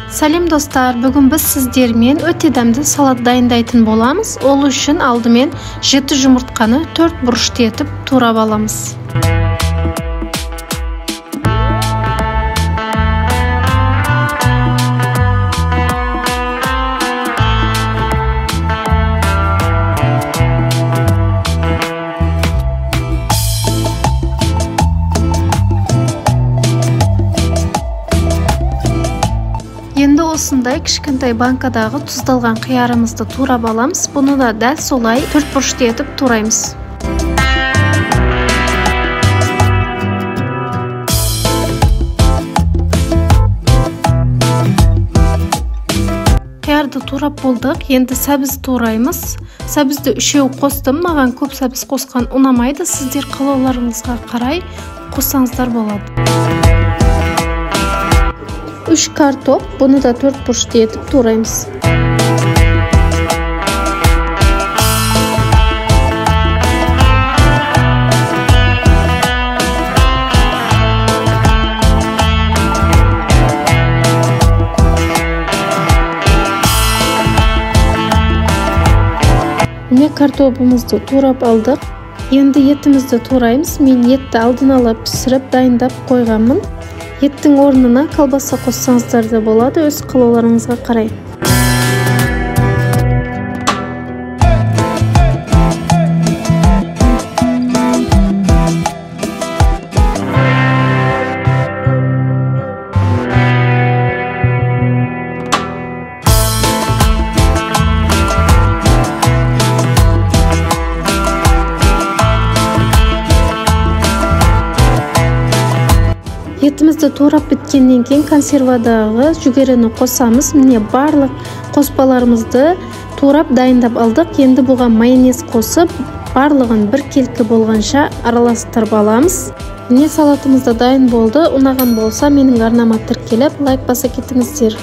Салем достар, бүгін біз сіздермен өте дәмді салат дайындайтын боламыз. Ол үшін алдымен 7 жұмыртқаны 4 бұрышты етіп турап аламыз. Енді осындай кішкентай банкадағы тұздалған қиярымызды турап аламыз. Бұны да дәл солай 4 бұрышты етіп тураймыз. Қиярды турап болдық. Енді сәбіз тураймыз. Сәбізді 3 қостым. Маған көп сәбіз қосқан ұнамайды. Сіздер қалауларыңызға қарай қоссаңыздар болады. 3 картоп, бұны да 4 бұрышты етіп тураймыз. Міне картопымызды турап алдық. Енді етімізді тураймыз. Мен етті алдын ала пісіріп дайындап қойғанмын. Еттің орнына колбаса қоссаңыздар да болады, өз қалауларыңызға қарай. Етімізді турап біткеннен кейін консервадағы жүгеріні қосамыз. Міне барлық қоспаларымызды турап дайындап алдық. Енді бұған майонез қосып, барлығын бір келкі болғанша араластырып аламыз. Міне салатымыз да дайын болды. Ұнаған болса менің арнама тіркеліп лайк баса кетіңіздер.